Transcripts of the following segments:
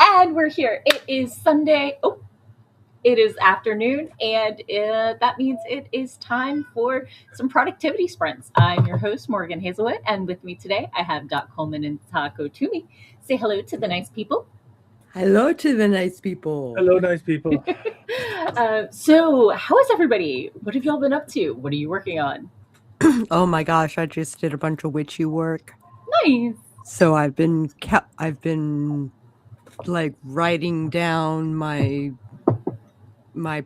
And we're here. It is Sunday. Oh, it is afternoon, and that means it is time for some productivity sprints. I'm your host, Morgan Hazelwood, and with me today I have Doc Coleman and Sako Tumi. Say hello to the nice people. Hello to the nice people. Hello, nice people. So, how is everybody? What have y'all been up to? What are you working on? Oh my gosh, I just did a bunch of witchy work. Nice. So I've been like writing down my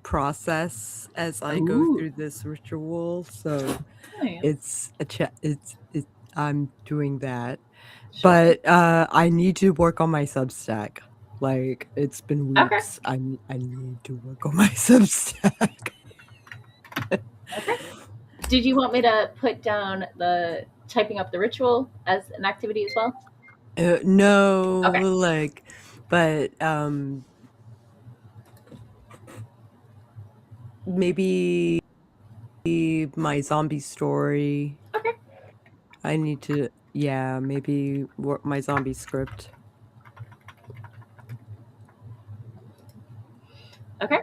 process as I go Ooh. through this ritual. So Nice. I'm doing that. Sure. But I need to work on my Substack. Like it's been weeks. Okay. I need to work on my Substack. Okay. Did you want me to put down the typing up the ritual as an activity as well? No, Okay. but maybe my zombie story. Okay. I need to, maybe work my zombie script. Okay.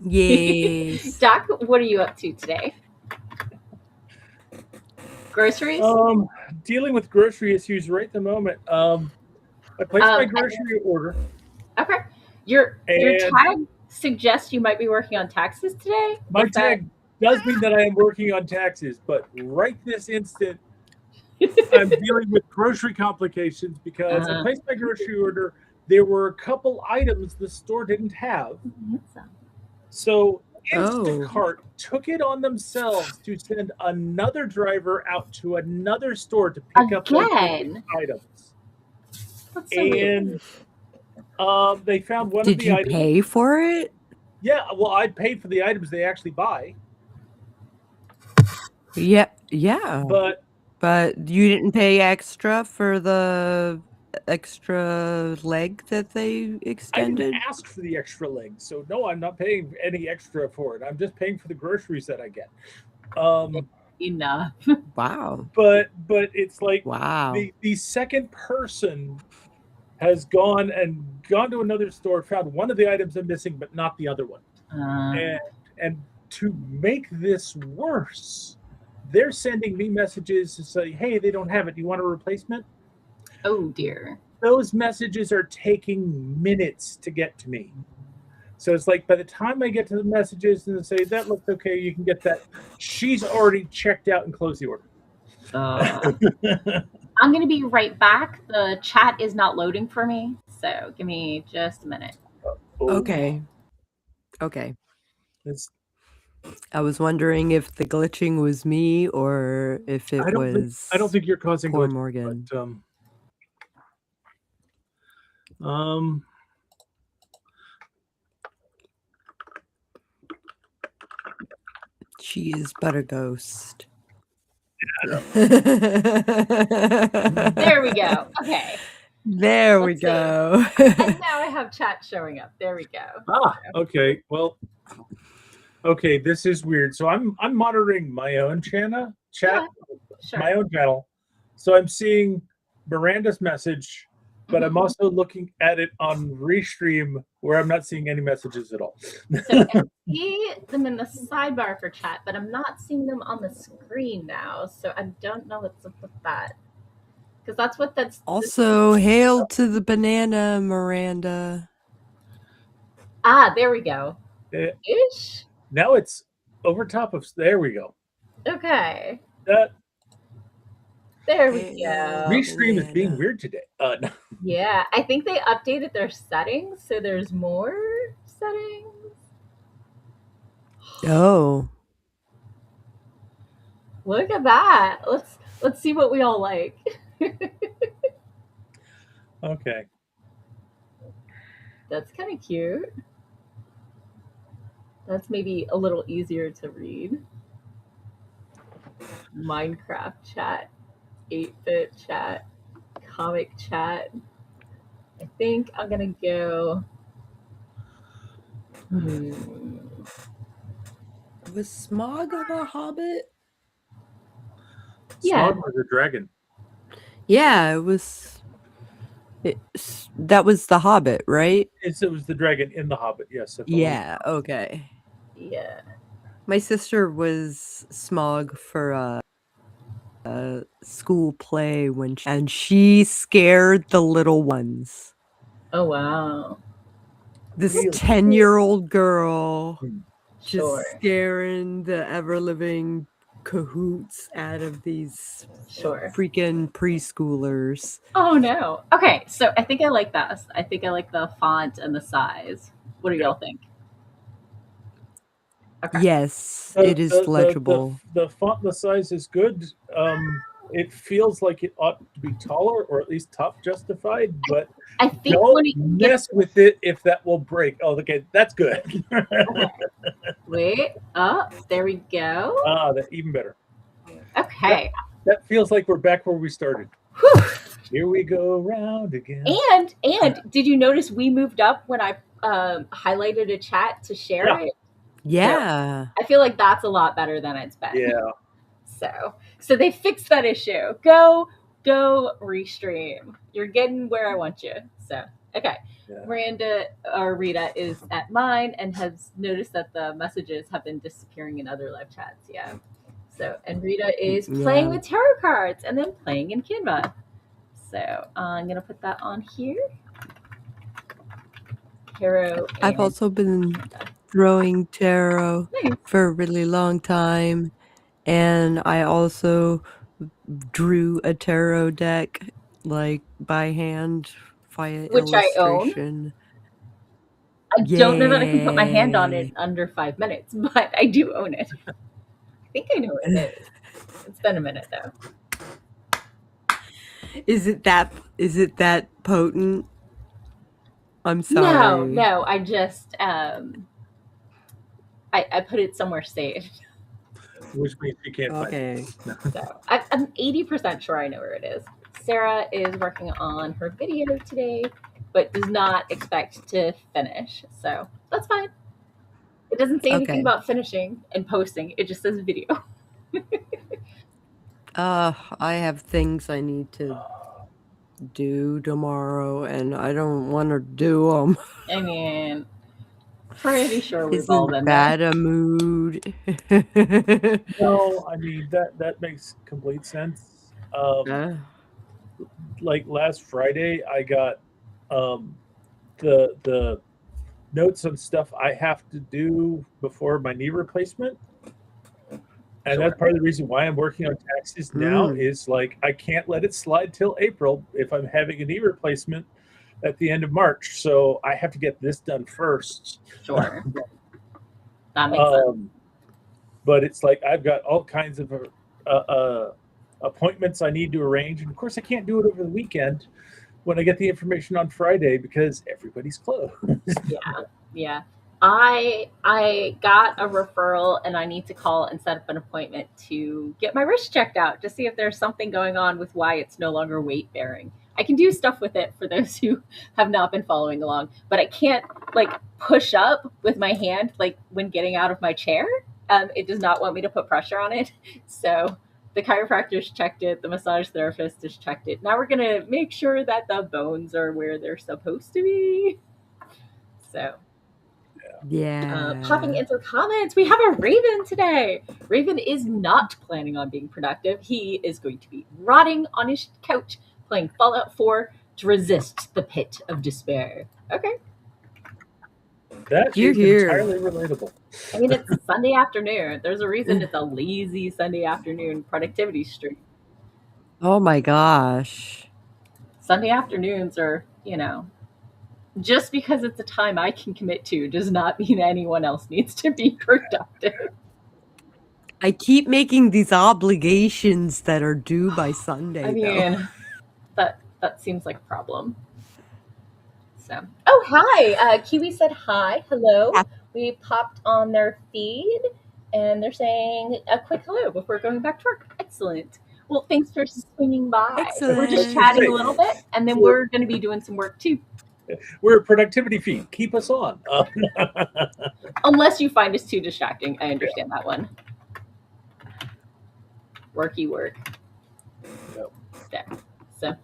Yes. Doc, what are you up to today? Groceries? Dealing with grocery issues right at the moment. I placed my grocery order. Okay. Your And tag suggests you might be working on taxes today. My tag does mean that I am working on taxes, but right this instant, I'm dealing with grocery complications because I placed my grocery order. There were a couple items the store didn't have. So Instacart took it on themselves to send another driver out to another store to pick up those items. That's so weird. They found one Did of the you items. pay for it? Yeah, well, I paid for the items they actually buy. Yeah. But you didn't pay extra for the extra leg that they extended? I didn't ask for the extra leg, so no, I'm not paying any extra for it. I'm just paying for the groceries that I get. Enough. Wow. But it's like wow. The second person has gone to another store, found one of the items I'm missing, but not the other one. And to make this worse, they're sending me messages to say, "Hey, they don't have it. Do you want a replacement?" Oh dear. Those messages are taking minutes to get to me. So it's like by the time I get to the messages and say that looks okay, you can get that, she's already checked out and closed the order. I'm going to be right back. The chat is not loading for me, so give me just a minute. Okay. I was wondering if the glitching was me or if it was. I don't think you're causing poor glitch, Morgan. But, she is but a ghost. There we go. Okay. There we go. And now I have chat showing up. There we go. Okay. Well, okay, this is weird. So I'm monitoring my own chat, Sure. my own channel. So I'm seeing Miranda's message, but I'm also looking at it on Restream where I'm not seeing any messages at all. So I see them in the sidebar for chat, but I'm not seeing them on the screen now. So I don't know what's up with that. Because that's what that's. Also, hail to the banana, Miranda. There we go. Ish. Now it's over top of. There we go. Okay. There we go. Restream is being weird today. No. Yeah, I think they updated their settings, so there's more settings. Oh. Look at that. Let's see what we all like. Okay. That's kind of cute. That's maybe a little easier to read. Minecraft chat, 8-bit chat, comic chat. I think I'm gonna go. Was Smog a hobbit? Yeah. Smog was a dragon. Yeah, it was. That was The Hobbit, right? It was the dragon in The Hobbit. Yes. Yeah. Okay. Yeah. My sister was Smog for a school play and she scared the little ones. Oh wow. This Really? 10-year-old girl just Sure. scaring the ever-living cahoots out of these Sure. freaking preschoolers. Oh no. Okay, so I think I like this. I think I like the font and the size. What do y'all think? Okay. Yes, it is legible. The font and the size is good. It feels like it ought to be taller or at least top justified, but I think don't when it mess with it if that will break. Oh, okay, that's good. Okay. Wait. Oh, there we go. That's even better. Okay. That feels like we're back where we started. Whew. Here we go round again. And did you notice we moved up when I highlighted a chat to share it? Yeah. So I feel like that's a lot better than it's been. Yeah. So they fixed that issue. Go restream. You're getting where I want you. So okay. Yeah. Miranda or Rita is at mine and has noticed that the messages have been disappearing in other live chats. Yeah. So and Rita is playing with tarot cards and then playing in Canva. So I'm gonna put that on here. Tarot. I've also been throwing tarot for a really long time, and I also drew a tarot deck like by hand via illustration. I don't know that I can put my hand on it under 5 minutes, but I do own it. I think I know what it is. It's been a minute though. Is it that potent? I'm sorry. No. I just I put it somewhere safe. Which means you can't find it. So I'm 80% sure I know where it is. Sarah is working on her video today, but does not expect to finish. So that's fine. It doesn't say anything about finishing and posting. It just says video. I have things I need to do tomorrow, and I don't want to do them. I mean, pretty sure we've all been that a mood? No, I mean that makes complete sense. Like last Friday, I got the notes on stuff I have to do before my knee replacement. And that's part of the reason why I'm working on taxes now is like I can't let it slide till April if I'm having a knee replacement at the end of March. So I have to get this done first. Sure. That makes sense. But it's like I've got all kinds of appointments I need to arrange. And of course, I can't do it over the weekend when I get the information on Friday because everybody's closed. Yeah. I got a referral and I need to call and set up an appointment to get my wrist checked out to see if there's something going on with why it's no longer weight bearing. I can do stuff with it for those who have not been following along, but I can't like push up with my hand like when getting out of my chair. It does not want me to put pressure on it. So the chiropractor's checked it. The massage therapist has checked it. Now we're going to make sure that the bones are where they're supposed to be. So popping into the comments, we have a Raven today. Raven is not planning on being productive. He is going to be rotting on his couch playing Fallout 4 to resist the pit of despair. Okay. That is entirely relatable. I mean, it's Sunday afternoon. There's a reason it's a lazy Sunday afternoon productivity stream. Oh my gosh. Sunday afternoons are, just because it's a time I can commit to does not mean anyone else needs to be productive. I keep making these obligations that are due by Sunday. I mean, that seems like a problem. So, oh, hi. Kiwi said hi. Hello. We popped on their feed and they're saying a quick hello before going back to work. Excellent. Well, thanks for swinging by. Excellent. We're just chatting a little bit and then we're going to be doing some work too. We're a productivity feed. Keep us on. Unless you find us too distracting. I understand that one. Worky work. Yep. Yeah. So,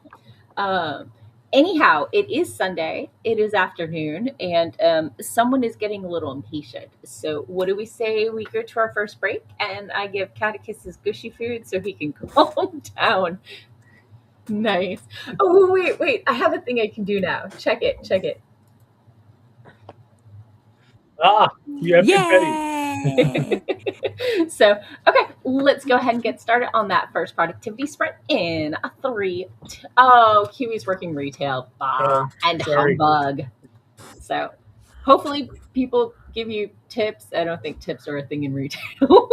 Anyhow, it is Sunday. It is afternoon, and someone is getting a little impatient. So, what do we say? We go to our first break, and I give Catechus his gushy food so he can calm down. Nice. Oh, wait. I have a thing I can do now. Check it. You have confetti. Yay! So, okay, let's go ahead and get started on that first productivity sprint in a three. Oh, Kiwi's working retail. And Sorry. humbug. So, hopefully, people give you tips. I don't think tips are a thing in retail.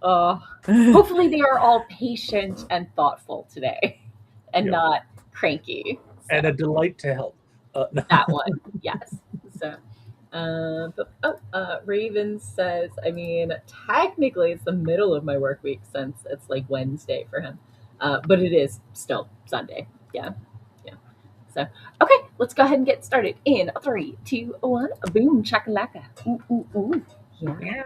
Hopefully, they are all patient and thoughtful today and Yep. not cranky. So, And a delight to help. that one, yes. So, Raven says, I mean, technically it's the middle of my work week since it's like Wednesday for him, but it is still Sunday. Yeah. So, okay, let's go ahead and get started in 3, 2, 1. Boom, chakalaka. Ooh, ooh, ooh. Yeah.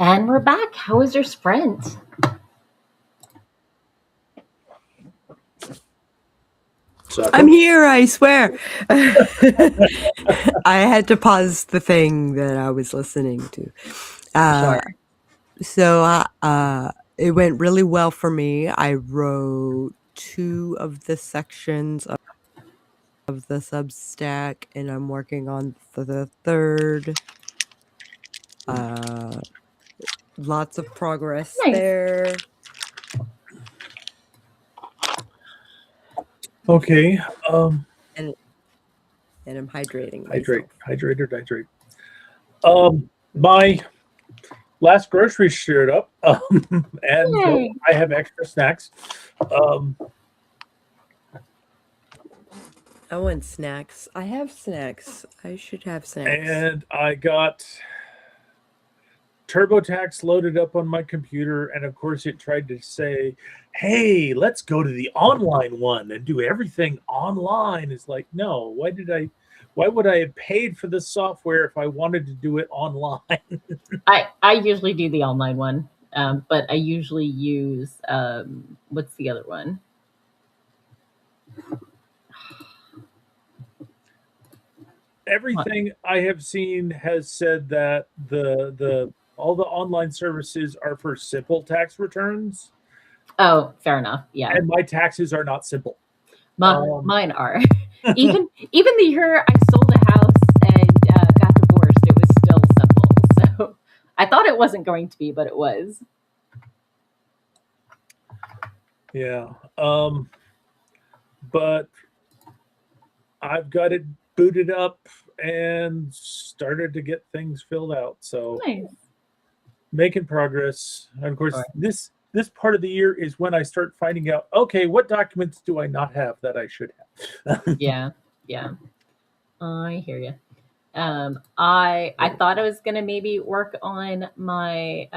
And we're back. How was your sprint? Sako? I'm here, I swear. I had to pause the thing that I was listening to. Sure. So it went really well for me. I wrote 2 of the sections of the Substack, and I'm working on the third. Lots of progress Nice. there. Okay. And I'm hydrating myself. Hydrate. My last grocery showed up, and so I have extra snacks. I want snacks. I have snacks. I should have snacks. And I got TurboTax loaded up on my computer, and of course it tried to say, hey, let's go to the online one and do everything online. It's like, no, why would I have paid for this software if I wanted to do it online? I usually do the online one, but I usually use what's the other one? Everything I have seen has said that the all the online services are for simple tax returns. Oh, fair enough. Yeah. And my taxes are not simple. Mine are. even the year I sold a house and got divorced, it was still simple. So I thought it wasn't going to be, but it was. Yeah. But I've got it booted up and started to get things filled out. So nice. Making progress. And of course, this part of the year is when I start finding out, okay, what documents do I not have that I should have? Yeah. I hear you. I thought I was gonna maybe work on my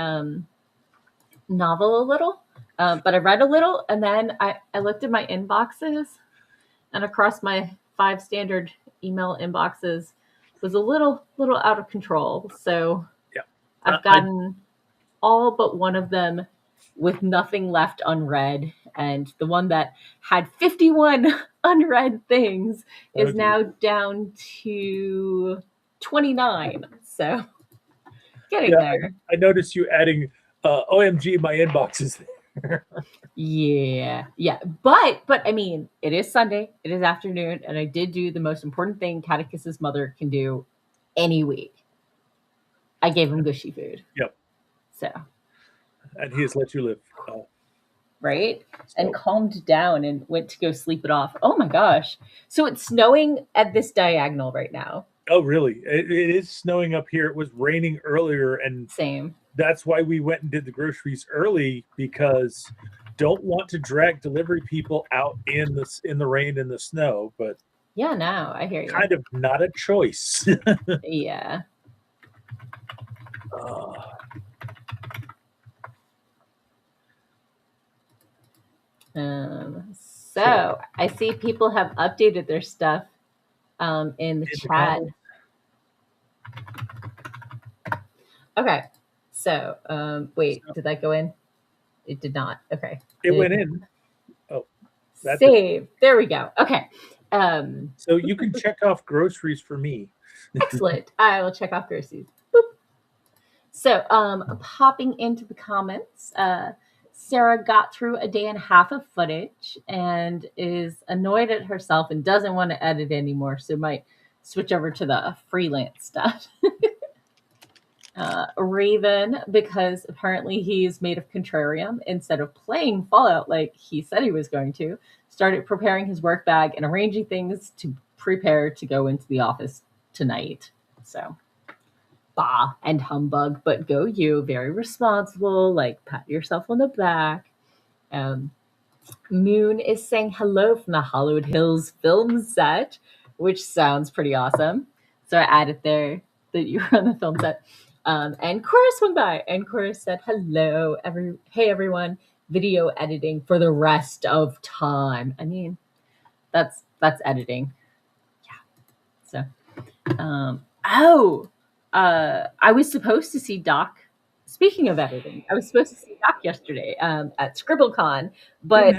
novel a little, but I read a little, and then I looked at my inboxes, and across my 5 standard email inboxes was a little out of control. So yeah, I've gotten all but one of them with nothing left unread, and the one that had 51 unread things is now down to 29. So getting there. I noticed you adding OMG, my inbox is there. Yeah. But I mean, it is Sunday, it is afternoon, and I did do the most important thing Catechus's mother can do any week. I gave him gushy food. Yep. So. And he has let you live. Right? So. And calmed down and went to go sleep it off. Oh my gosh. So it's snowing at this diagonal right now. Oh, really? It is snowing up here. It was raining earlier, and same. That's why we went and did the groceries early, because don't want to drag delivery people out in the rain and the snow. But yeah, no, I hear you. Kind of not a choice. Yeah. So I see people have updated their stuff in the chat. Okay. So wait, did that go in? It did not. Okay. It went in. Oh. Save. There we go. Okay. So you can check off groceries for me. Excellent. I will check off groceries. Boop. So popping into the comments, Sarah got through a day and a half of footage and is annoyed at herself and doesn't want to edit anymore, so might switch over to the freelance stuff. Raven, because apparently he's made of contrarium, instead of playing Fallout like he said he was going to, started preparing his work bag and arranging things to prepare to go into the office tonight. So, bah and humbug, but go you, very responsible, like pat yourself on the back. Moon is saying hello from the Hollywood Hills film set, which sounds pretty awesome. So I added there that you were on the film set. And Cora swung by, and Cora said, hello, hey everyone, video editing for the rest of time. I mean, that's editing. Yeah. So, I was supposed to see Doc Speaking of editing, I was supposed to see Doc yesterday at ScribbleCon, but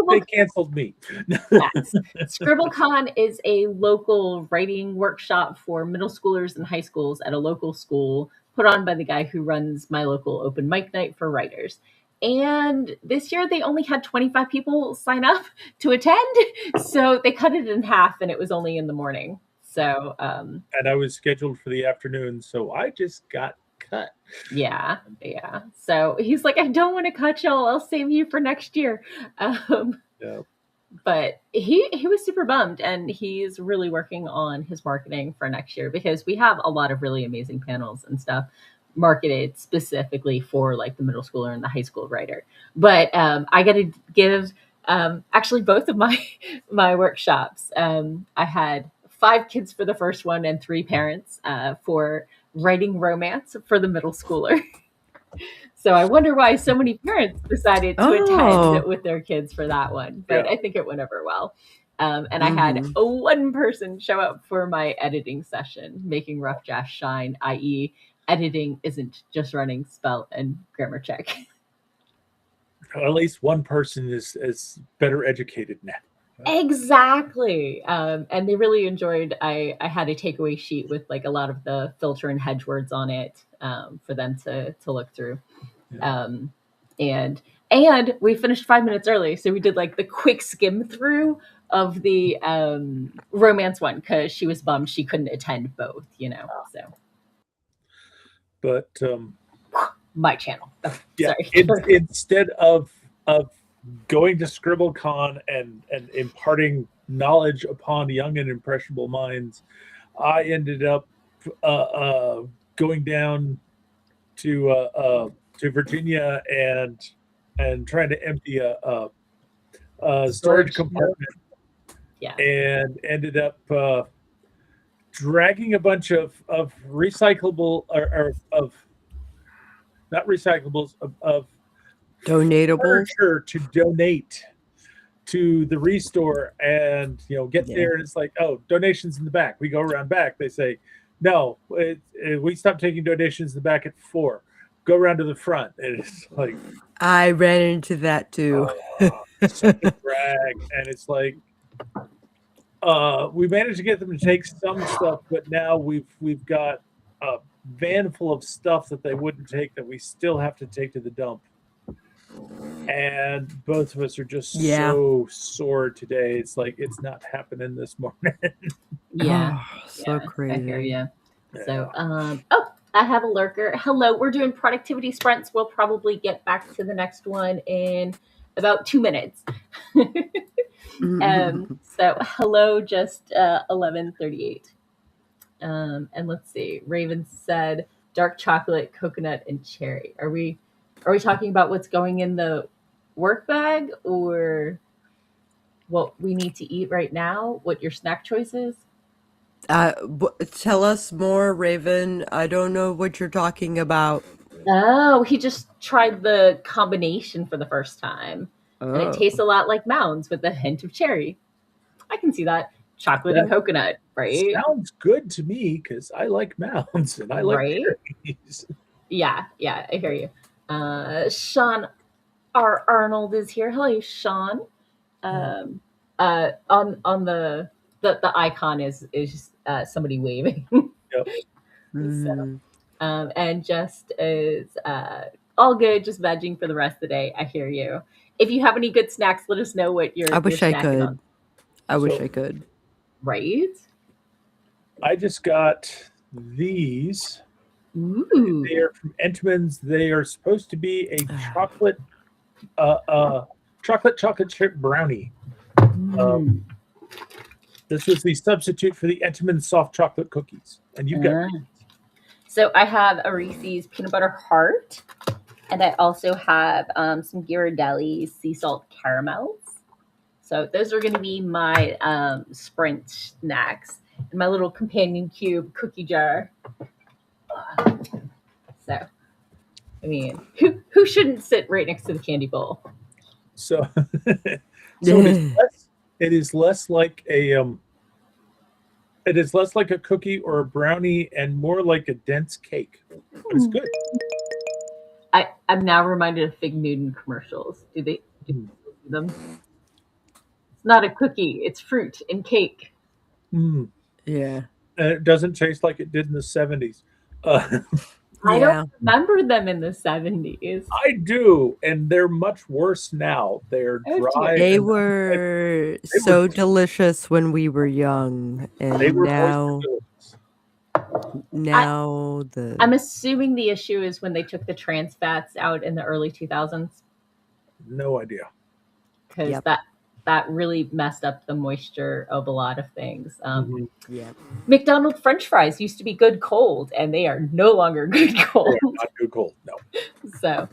they canceled me. Yes. ScribbleCon is a local writing workshop for middle schoolers and high schools at a local school, put on by the guy who runs my local open mic night for writers. And this year they only had 25 people sign up to attend, so they cut it in half, and it was only in the morning. So, and I was scheduled for the afternoon, so I just got cut. Yeah. So he's like, I don't want to cut y'all. I'll save you for next year. Yeah. But he was super bummed, and he's really working on his marketing for next year, because we have a lot of really amazing panels and stuff marketed specifically for like the middle schooler and the high school writer. But I got to give actually both of my workshops. I had 5 kids for the first one and 3 parents for writing romance for the middle schooler. So I wonder why so many parents decided to attend with their kids for that one. But I think it went over well. And I had one person show up for my editing session, making rough drafts shine, i.e. editing isn't just running spell and grammar check. Well, at least one person is better educated now. Exactly. And they really enjoyed, I had a takeaway sheet with like a lot of the filter and hedge words on it for them to look through. Yeah. And we finished 5 minutes early. So we did like the quick skim through of the romance one, because she was bummed she couldn't attend both, so. But my channel. Oh, yeah, instead of going to ScribbleCon and imparting knowledge upon young and impressionable minds, I ended up going down to Virginia and trying to empty a storage compartment. Yeah. And ended up dragging a bunch of recyclable or of not recyclables of donatables to donate to the restore, and get there, and it's like, oh, donations in the back. We go around back. They say, no, we stopped taking donations in the back at 4. Go around to the front. And it's like, I ran into that too. Such a drag. And it's like, we managed to get them to take some stuff, but now we've got a van full of stuff that they wouldn't take that we still have to take to the dump. And both of us are just so sore today. It's like, it's not happening this morning. So crazy. I hear you. So, I have a lurker. Hello, we're doing productivity sprints. We'll probably get back to the next one in about 2 minutes. So hello, just 11:38. And let's see. Raven said dark chocolate, coconut, and cherry. Are we talking about what's going in the work bag, or what we need to eat right now? What your snack choice is? Tell us more, Raven. I don't know what you're talking about. Oh, he just tried the combination for the first time. And it tastes a lot like Mounds with a hint of cherry. I can see that. Chocolate and coconut, right? Sounds good to me, because I like Mounds and I like cherries. Yeah, I hear you. Sean R. Arnold is here. Hello, Sean. On the icon is somebody waving. Yep. So, and just is all good, just vegging for the rest of the day. I hear you. If you have any good snacks, let us know what you're. I wish I could. On. I wish I could. Right. I just got these. Ooh. They are from Entman's. They are supposed to be a chocolate chip brownie. This was the substitute for the Entman soft chocolate cookies, and you've got. So I have a Reese's peanut butter heart, and I also have some Ghirardelli's sea salt caramels. So those are going to be my sprint snacks in my little companion cube cookie jar. So, I mean, who shouldn't sit right next to the candy bowl? So it is less like a It is less like a cookie or a brownie and more like a dense cake. But it's good. I'm now reminded of Fig Newton commercials. Do Mm. them? It's not a cookie, it's fruit and cake. Mm. Yeah. And it doesn't taste like it did in the 70s. I don't Yeah. remember them in the 70s. I do, and they're much worse now. They're Oh dry dear. They and were they were so delicious when we were young, they and were moisture now delicious. I, now the I'm assuming the issue is when they took the trans fats out in the early 2000s, No idea. because yep, that really messed up the moisture of a lot of things. Mhm. yep. McDonald's French fries used to be good cold, and they are no longer good They cold. are not too cold. No. So,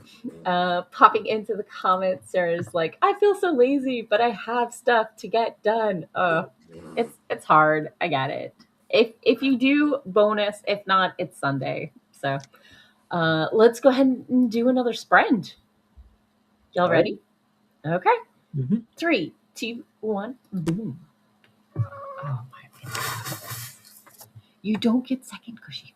popping into the comments, Sarah's like, "I feel so lazy, but I have stuff to get done." It's hard. I get it. If you do, bonus. If not, it's Sunday. So, let's go ahead and do another sprint. Y'all All right. ready? Okay. Mhm. 3, 2, 1, boom. Oh my goodness. You don't get second cushy.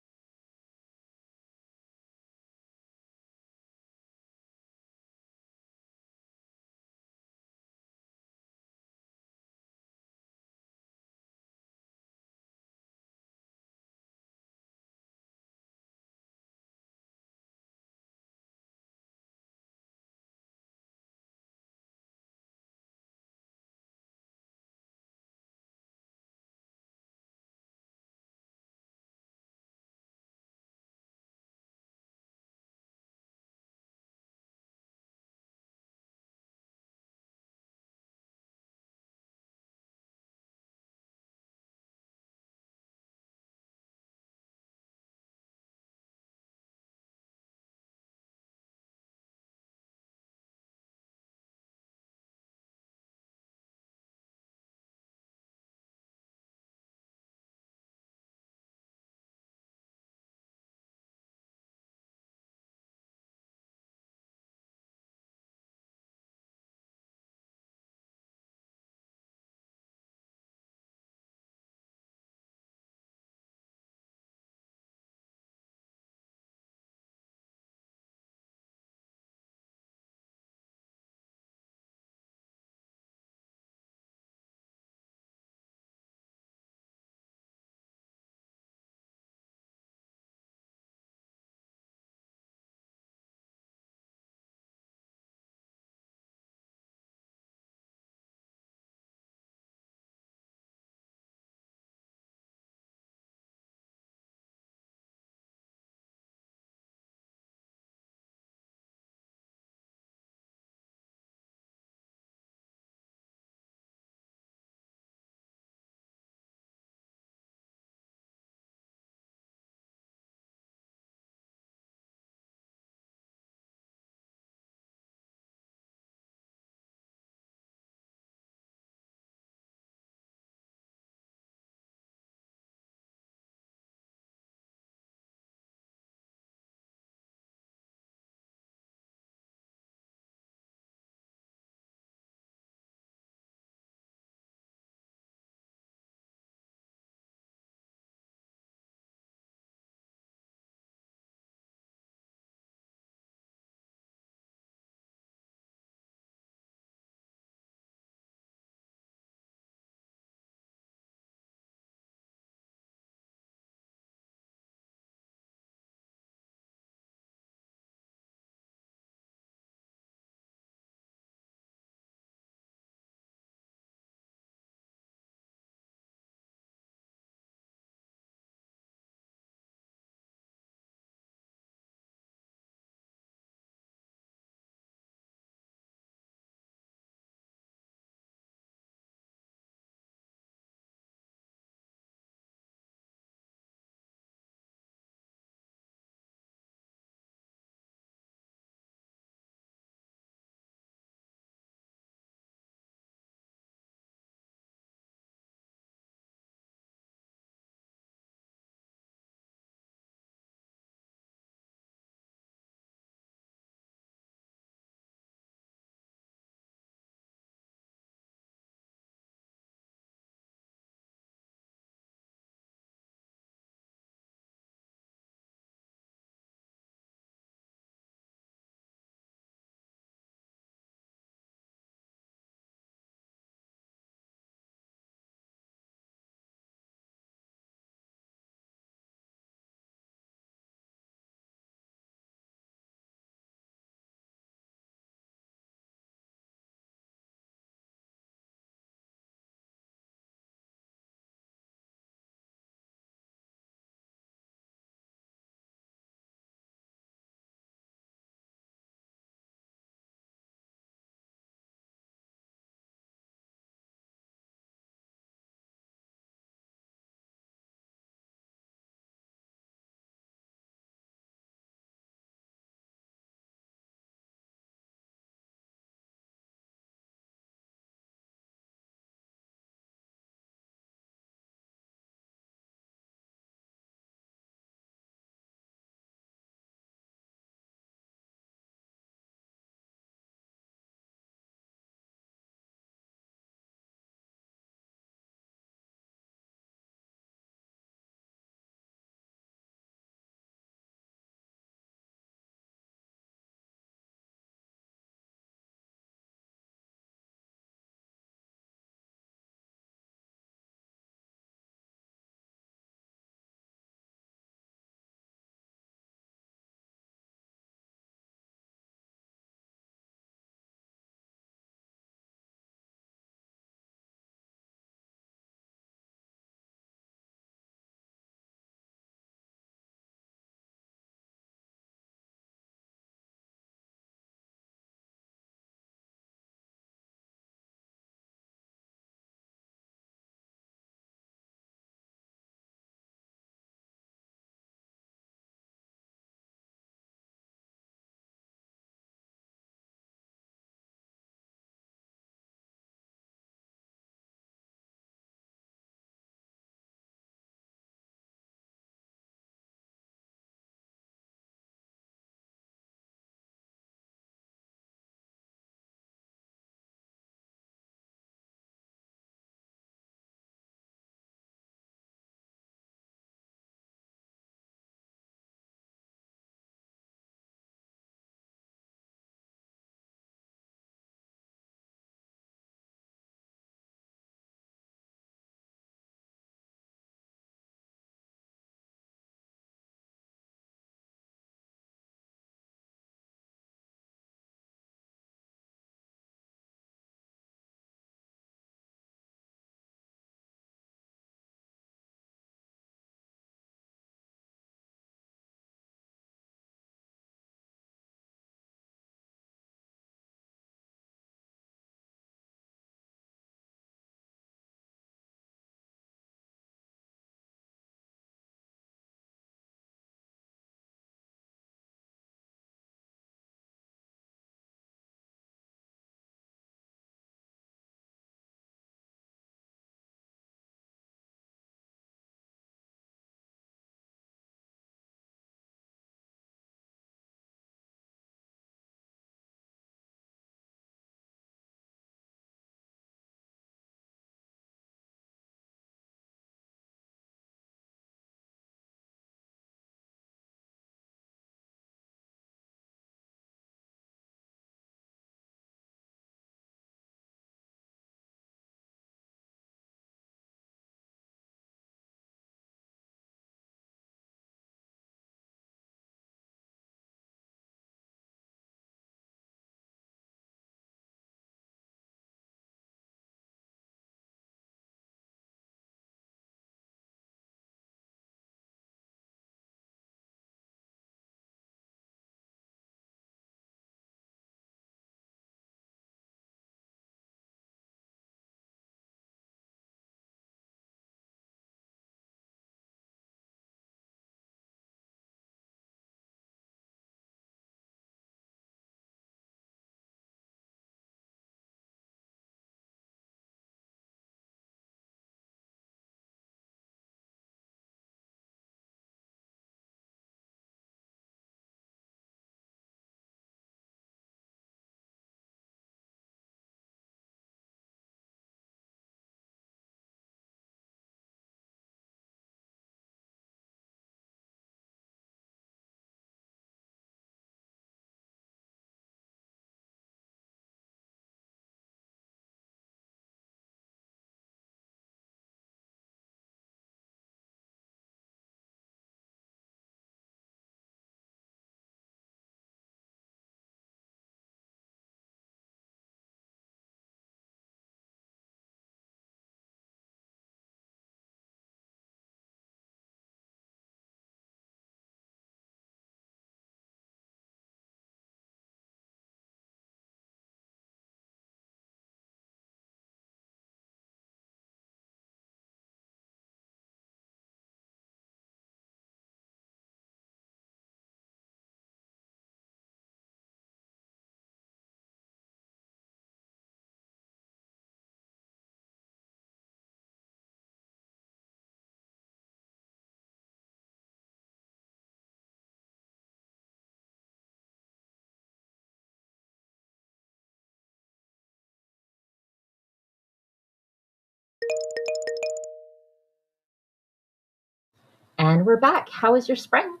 And we're back. How was your sprint?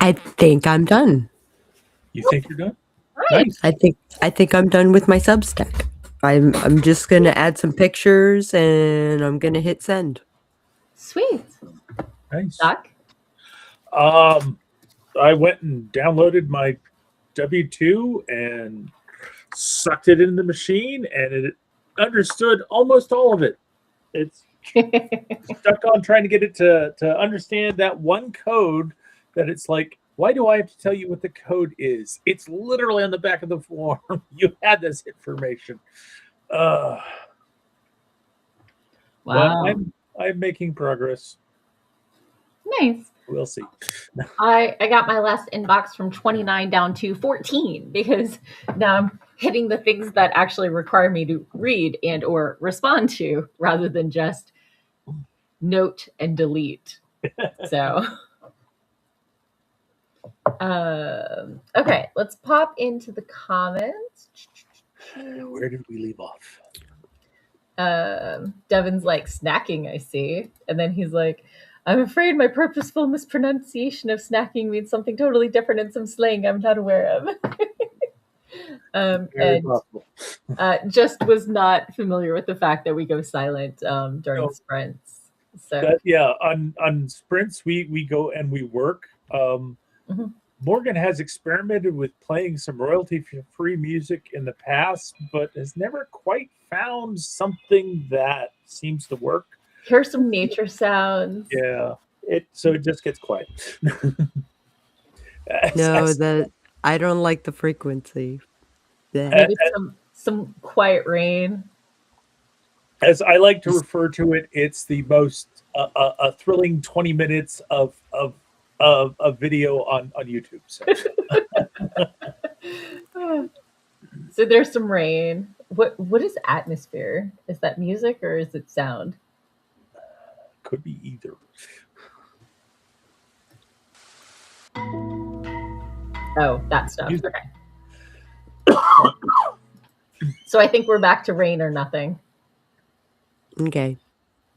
I think I'm done. You think you're done? Right. Nice. I think I'm done with my Substack. I'm just gonna add some pictures and I'm gonna hit send. Sweet. Nice. Doc? I went and downloaded my W2 and sucked it in the machine, and it understood almost all of it. It's stuck on trying to get it to understand that one code that it's like, why do I have to tell you what the code is? It's literally on the back of the form. You had this information. Wow. But I'm making progress. Nice. We'll see. I got my last inbox from 29 down to 14 because now I'm hitting the things that actually require me to read and or respond to rather than just note and delete. So, okay, let's pop into the comments. Where did we leave off? Devin's like snacking, I see. And then he's like, I'm afraid my purposeful mispronunciation of snacking means something totally different in some slang I'm not aware of. Very possible. Just was not familiar with the fact that we go silent during sprints. So on sprints we go and we work. Morgan has experimented with playing some royalty-free music in the past, but has never quite found something that seems to work. Here's some nature sounds. Yeah, so it just gets quiet. I don't like the frequency. Maybe some quiet rain. As I like to refer to it, it's the most a thrilling 20 minutes of video on YouTube. So there's some rain. What is atmosphere? Is that music or is it sound? Could be either. Oh, that stuff. Music. Okay. So I think we're back to rain or nothing. Okay.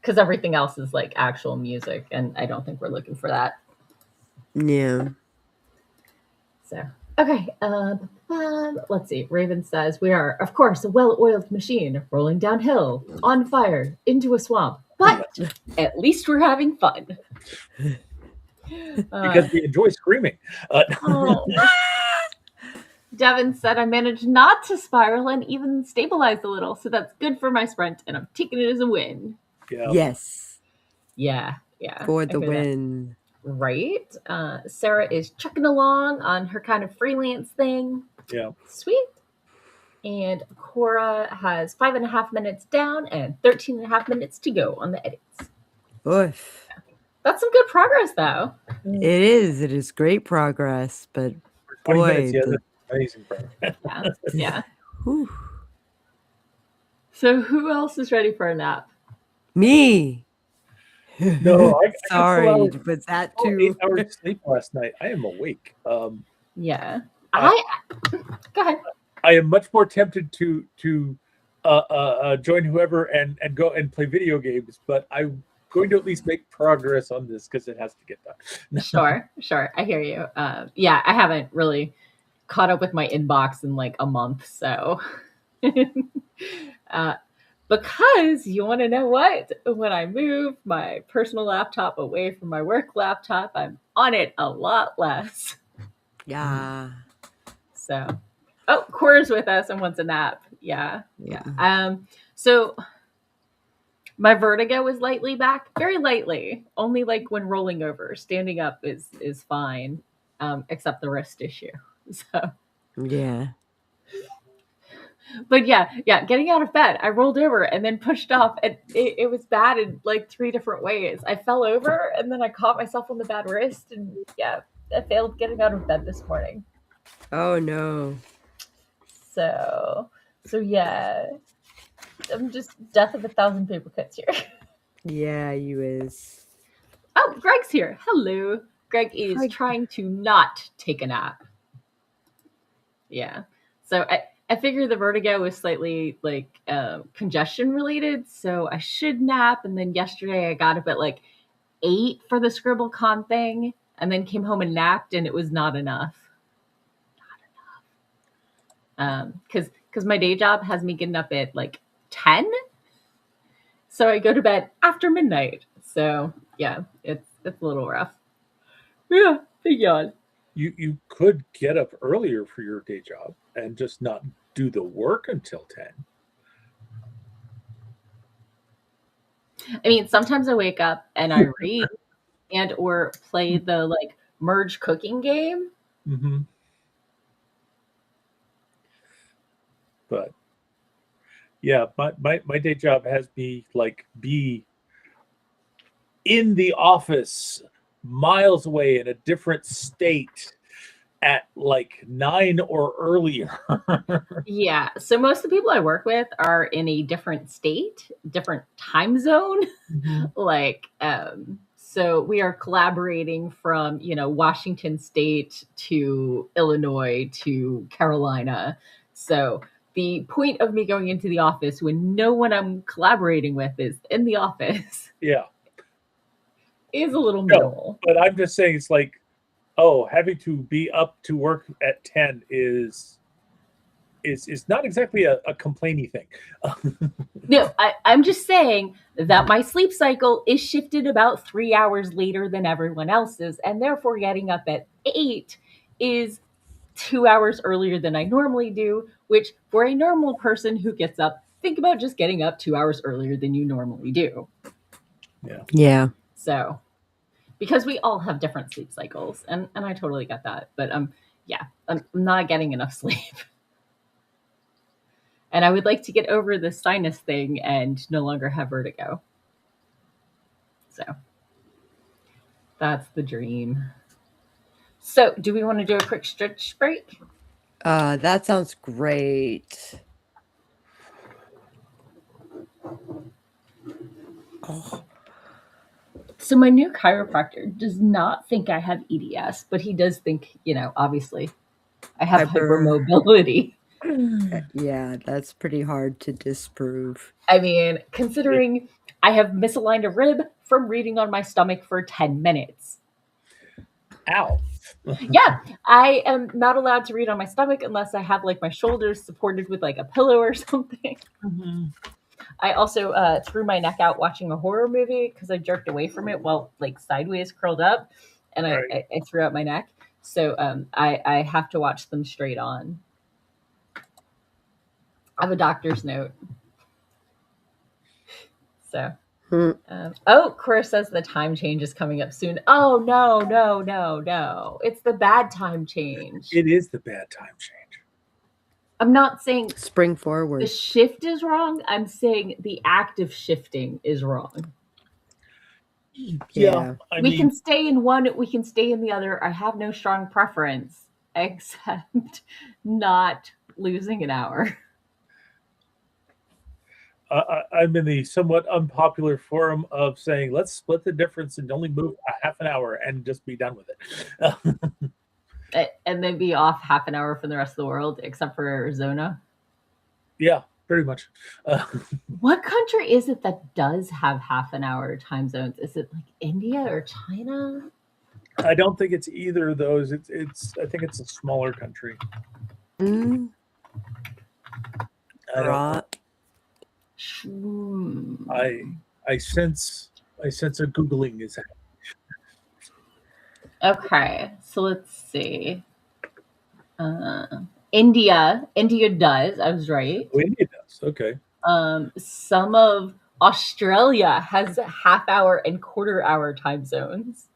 Because everything else is like actual music, and I don't think we're looking for that. Yeah. So, okay. Let's see. Raven says, we are, of course, a well-oiled machine rolling downhill, on fire, into a swamp. But at least we're having fun. Because we enjoy screaming. Devin said, I managed not to spiral and even stabilize a little, so that's good for my sprint, and I'm taking it as a win. Yeah. Yes. Yeah. For the win. Right. Sarah is chucking along on her kind of freelance thing. Yeah. Sweet. And Cora has 5.5 minutes down and 13.5 minutes to go on the edits. Oof. That's some good progress, though. It is. It is great progress, but boy, that's amazing progress. Yeah. So who else is ready for a nap? Me. No, sorry, but that too. 8 hours sleep last night. I am awake. Yeah. Go ahead. I am much more tempted to join whoever and go and play video games, but I'm going to at least make progress on this because it has to get done. Sure. I hear you. I haven't really caught up with my inbox in like a month, so because you want to know what? When I move my personal laptop away from my work laptop, I'm on it a lot less. Yeah. So, Cora's with us and wants a nap. Yeah. So my vertigo is lightly back, very lightly, only like when rolling over. Standing up is fine, except the wrist issue. So. Yeah. But getting out of bed, I rolled over and then pushed off, and it was bad in like 3 different ways. I fell over, and then I caught myself on the bad wrist, and I failed getting out of bed this morning. Oh no. So I'm just death of 1,000 paper cuts here. Yeah, you is. Oh, Greg's here. Hello. Greg is trying to not take a nap. Yeah. So I figure the vertigo was slightly like congestion related, so I should nap. And then yesterday I got up at like 8 for the ScribbleCon thing, and then came home and napped, and it was not enough. Because my day job has me getting up at like 10, so I go to bed after midnight. So yeah, it's a little rough. Yeah, big yawn. You could get up earlier for your day job and just not do the work until 10. I mean, sometimes I wake up and I read and or play the like merge cooking game. Mm-hmm. But yeah, my day job has me like be in the office miles away in a different state at like 9 or earlier. Yeah. So most of the people I work with are in a different state, different time zone. Mm-hmm. Like, so we are collaborating from, Washington State to Illinois to Carolina. So the point of me going into the office when no one I'm collaborating with is in the office. Yeah. Is a little minimal. No, but I'm just saying it's like, having to be up to work at 10 is not exactly a complaining thing. No, I'm just saying that my sleep cycle is shifted about 3 hours later than everyone else's, and therefore getting up at 8 is 2 hours earlier than I normally do, which for a normal person who gets up, think about just getting up 2 hours earlier than you normally do. Yeah. So, because we all have different sleep cycles, and I totally get that. But I'm not getting enough sleep. And I would like to get over the sinus thing and no longer have vertigo. So that's the dream. So do we want to do a quick stretch break? That sounds great. Oh. So my new chiropractor does not think I have EDS, but he does think, obviously I have hypermobility. Yeah, that's pretty hard to disprove. I mean, considering I have misaligned a rib from reading on my stomach for 10 minutes. Ow. Yeah, I am not allowed to read on my stomach unless I have like my shoulders supported with like a pillow or something. Mm-hmm. I also threw my neck out watching a horror movie because I jerked away from it while like sideways curled up, and I threw out my neck. So I have to watch them straight on. I have a doctor's note. So, Cora says the time change is coming up soon. Oh, no. It's the bad time change. It is the bad time change. I'm not saying spring forward. The shift is wrong. I'm saying the act of shifting is wrong. Yeah. We can stay in one, we can stay in the other. I have no strong preference except not losing an hour. I'm in the somewhat unpopular forum of saying, let's split the difference and only move a half an hour and just be done with it. And then be off half an hour from the rest of the world, except for Arizona. Yeah, pretty much. What country is it that does have half an hour time zones? Is it like India or China? I don't think it's either of those. It's I think it's a smaller country. I sense a Googling is happening. Okay, so let's see. India does. I was right. Oh, India does. Okay. Some of Australia has half hour and quarter hour time zones,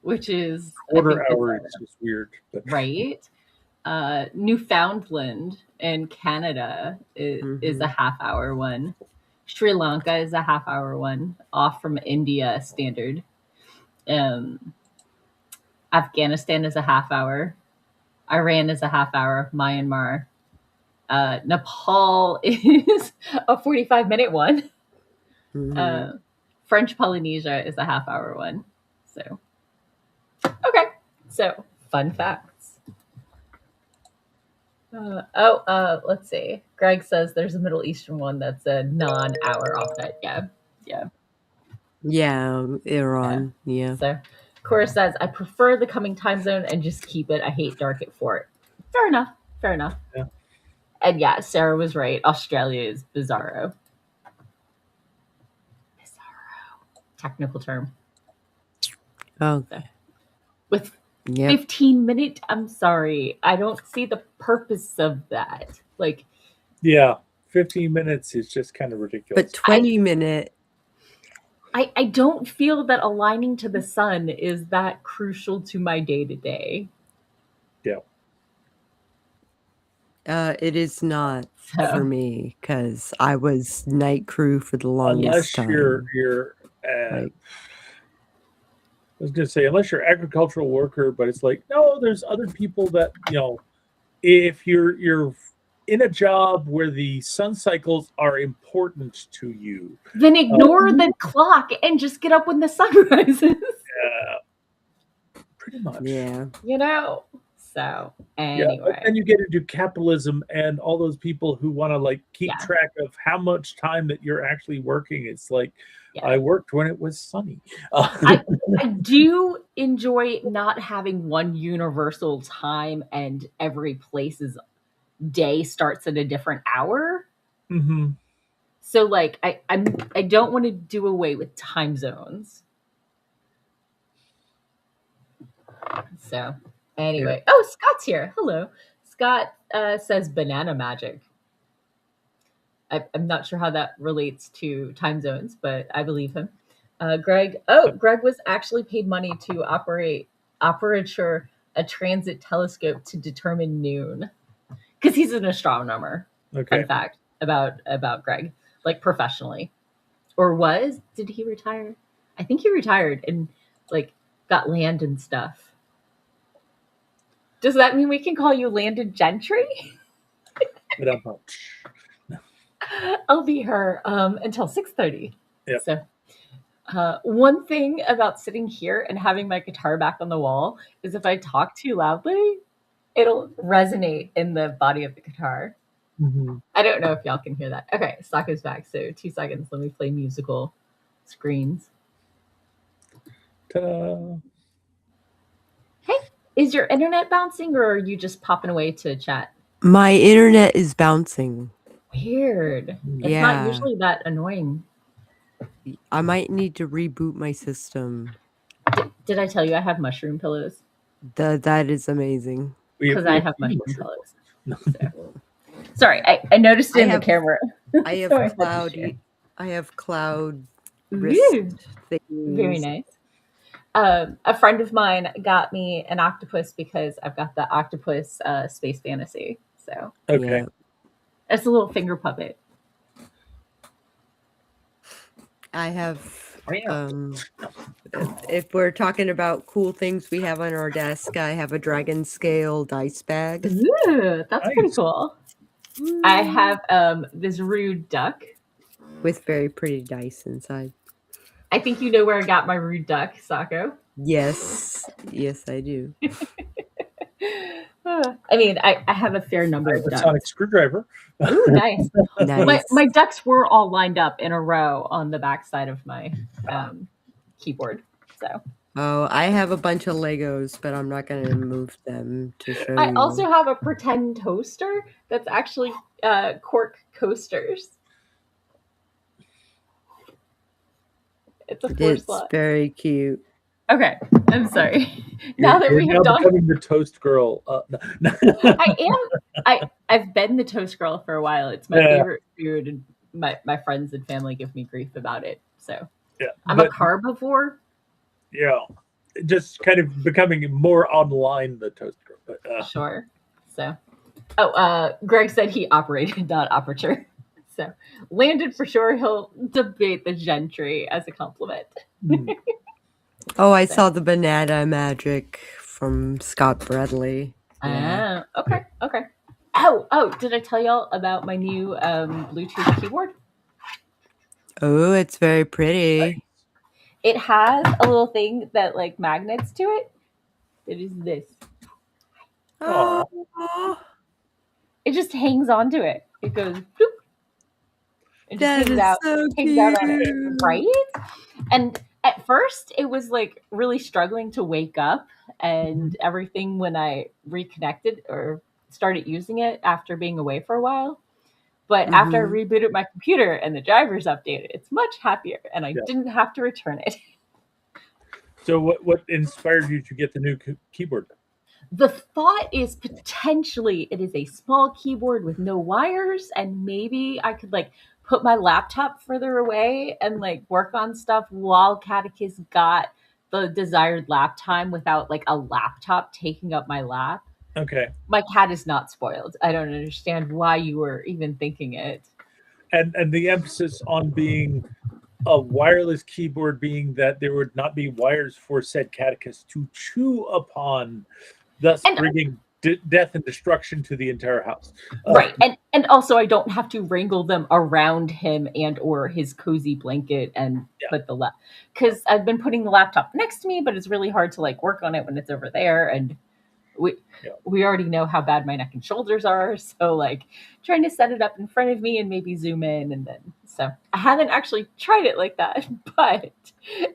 which is quarter hour is just weird, but. Right? Newfoundland and Canada is a half hour one. Sri Lanka is a half hour one, off from India standard. Afghanistan is a half hour. Iran is a half hour. Myanmar. Nepal is a 45-minute one. French Polynesia is a half hour one. So, okay. So, fun facts. Let's see. Greg says there's a Middle Eastern one that's a non-hour offset. Yeah. Yeah, Iran. Yeah. So, Cora says, I prefer the coming time zone and just keep it. I hate dark at 4. Fair enough. Yeah. And yeah, Sarah was right. Australia is bizarro. Technical term. Okay. With Yep. 15-minute, I'm sorry. I don't see the purpose of that. Like, Yeah, 15 minutes is just kind of ridiculous. But 20-minute. I don't feel that aligning to the sun is that crucial to my day to day. Yeah. It is not for me because I was night crew for the longest time. You're I was going to say, unless you're agricultural worker, but it's like, no, there's other people that, if you're in a job where the sun cycles are important to you, then ignore the clock and just get up when the sun rises. Yeah, pretty much. Yeah. So anyway. Yeah, but then you get into capitalism and all those people who want to keep track of how much time that you're actually working. It's like, I worked when it was sunny. I do enjoy not having one universal time and every place's day starts at a different hour. Mm-hmm. So I don't want to do away with time zones. So anyway, Scott's here. Hello. Scott says banana magic. I'm not sure how that relates to time zones, but I believe him. Greg was actually paid money to operature a transit telescope to determine noon, because he's an astronomer. Okay. Fun fact about Greg, professionally, or did he retire? I think he retired and got land and stuff. Does that mean we can call you landed gentry? I'll be her until 6:30. Yep. So, one thing about sitting here and having my guitar back on the wall is if I talk too loudly, it'll resonate in the body of the guitar. Mm-hmm. I don't know if y'all can hear that. Okay, Sako's back. So 2 seconds. Let me play musical screens. Ta-da. Hey, is your internet bouncing or are you just popping away to chat? My internet is bouncing. Weird. It's not usually that annoying. I might need to reboot my system. Did I tell you I have mushroom pillows? That is amazing. Because I have mushroom pillows. So. Sorry, I noticed it in the camera. I have cloud wrist things. Very nice. A friend of mine got me an octopus because I've got the octopus space fantasy. So okay, it's a little finger puppet. I have. If we're talking about cool things we have on our desk, I have a dragon scale dice bag. Ooh, that's pretty cool. I have this rude duck with very pretty dice inside. I think you know where I got my rude duck, Sako. Yes, I do. I mean, I have a fair number of ducks. Sonic screwdriver. Ooh, nice. My ducks were all lined up in a row on the back side of my keyboard. So. Oh, I have a bunch of Legos, but I'm not going to move them to show you. I also have a pretend toaster that's actually cork coasters. It's a 4-slot. It's very cute. Okay, I'm sorry. Now that we have done becoming the toast girl. I am. I've been the toast girl for a while. It's my favorite food, and my friends and family give me grief about it. So I'm a carbivore. Yeah, just kind of becoming more online the toast girl. But, Sure. So, Greg said he operated, not operature. So landed for sure. He'll debate the gentry as a compliment. Oh, I saw the banana magic from Scott Bradley. Yeah. Okay. Oh, did I tell y'all about my new Bluetooth keyboard? Oh, it's very pretty. Nice. It has a little thing that magnets to it. It is this. Oh. It just hangs onto it. It goes bloop. It just That is so hangs out on it, cute. right? And at first, it was like really struggling to wake up and everything when I reconnected or started using it after being away for a while. But after I rebooted my computer and the drivers updated, it's much happier, and I didn't have to return it. So what inspired you to get the new keyboard? The thought is potentially it is a small keyboard with no wires, and maybe I could like put my laptop further away and like work on stuff while Catechus got the desired lap time without like a laptop taking up my lap. Okay. My cat is not spoiled. I don't understand why you were even thinking it. And the emphasis on being a wireless keyboard being that there would not be wires for said catechist to chew upon, thus And bringing death and destruction to the entire house. right, and also I don't have to wrangle them around him and or his cozy blanket and put the because I've been putting the laptop next to me, but it's really hard to like work on it when it's over there, and we already know how bad my neck and shoulders are, so like trying to set it up in front of me and maybe zoom in, and then so I haven't actually tried it like that, but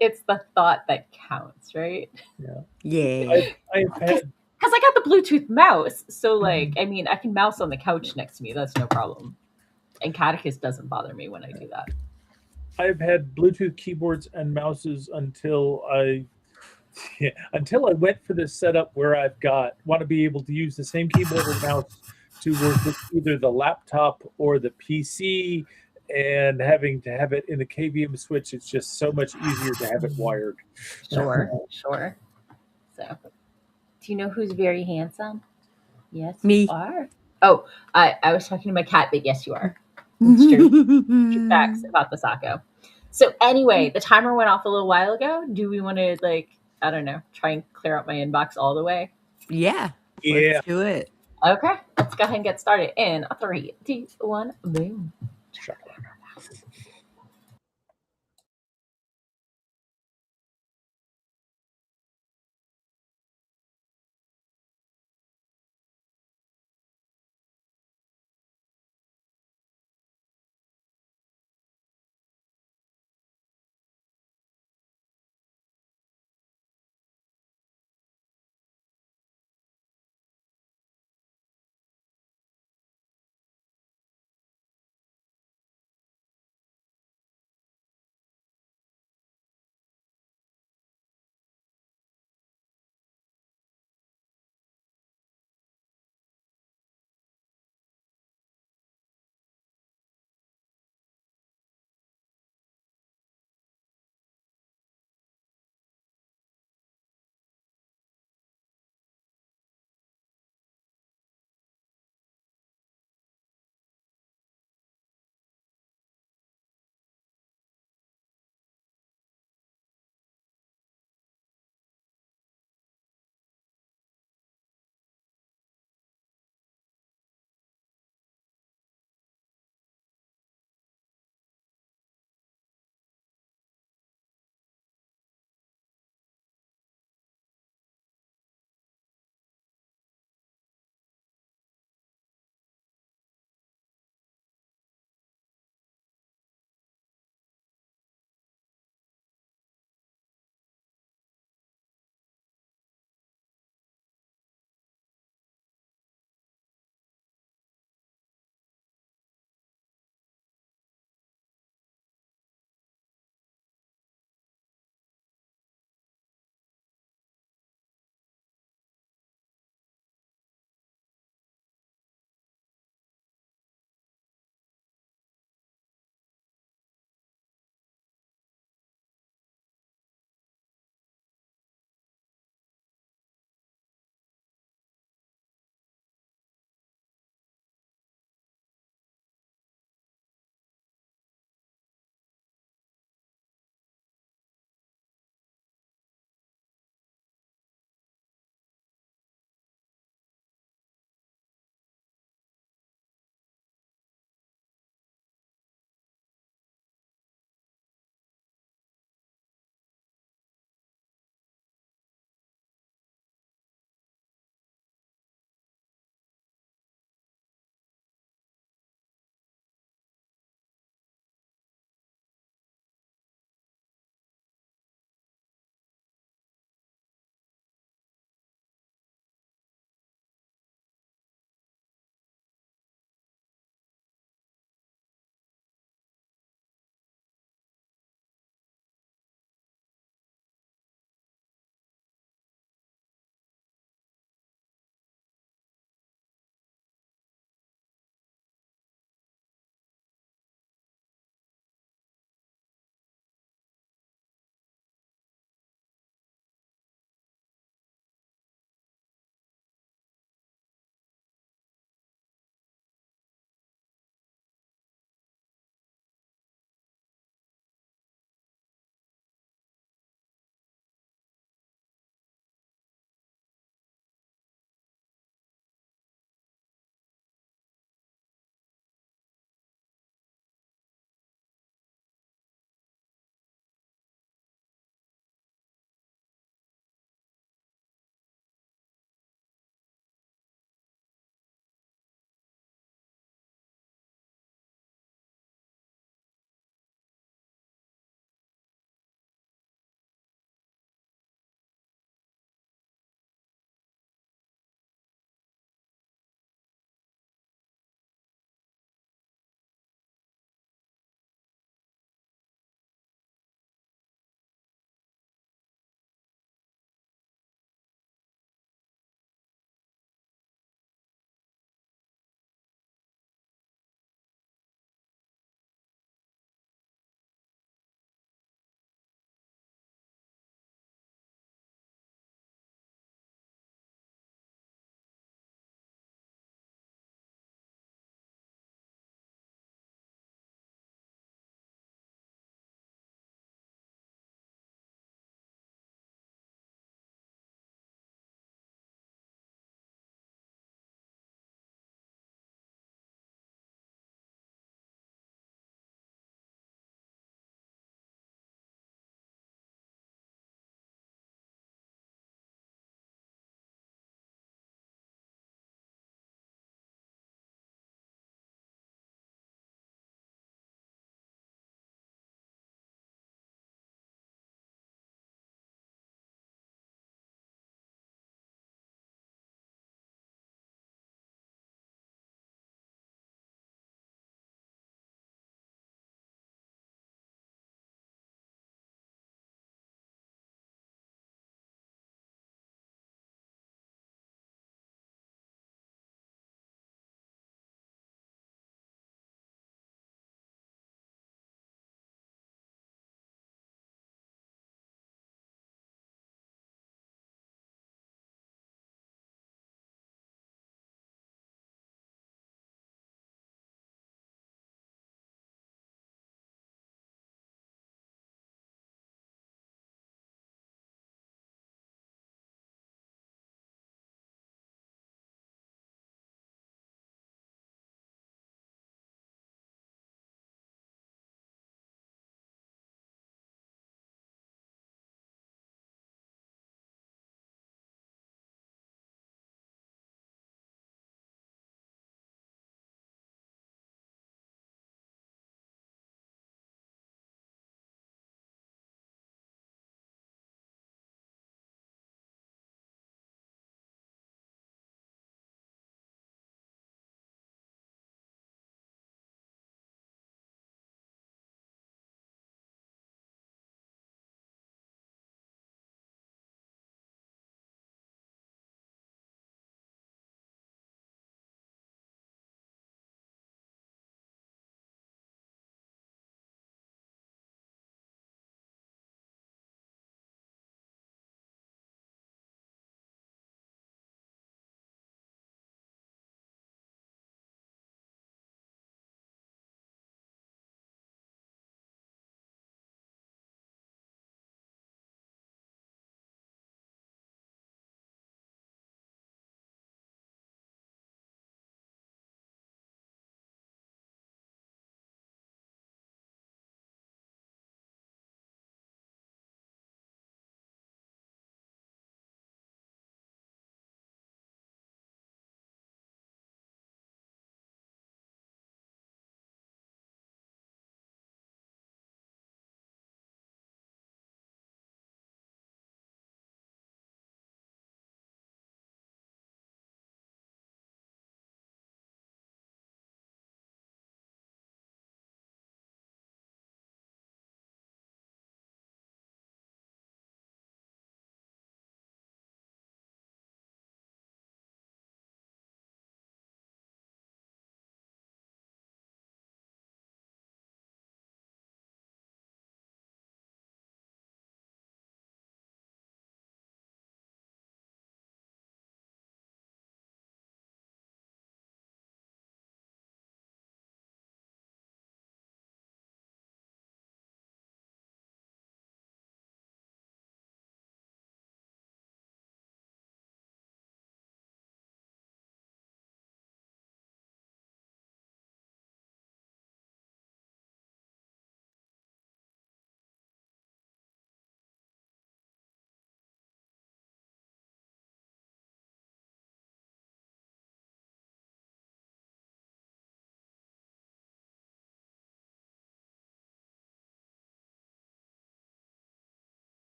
it's the thought that counts, right? Yeah. I've had Because I got the Bluetooth mouse, so like I mean I can mouse on the couch next to me, that's no problem, and Catechus doesn't bother me when I do that. I've had Bluetooth keyboards and mouses until I went for this setup where want to be able to use the same keyboard and mouse to work with either the laptop or the PC, and having to have it in the KVM switch, it's just so much easier to have it wired. Sure. So, do you know who's very handsome? Yes, Me. you are. Oh, I was talking to my cat, but yes, you are. It's true. Facts about the Sako. So anyway, the timer went off a little while ago. Do we want to like I don't know, try and clear out my inbox all the way? Yeah. Yeah. Let's do it. Okay, let's go ahead and get started in 3, 2, 1, boom.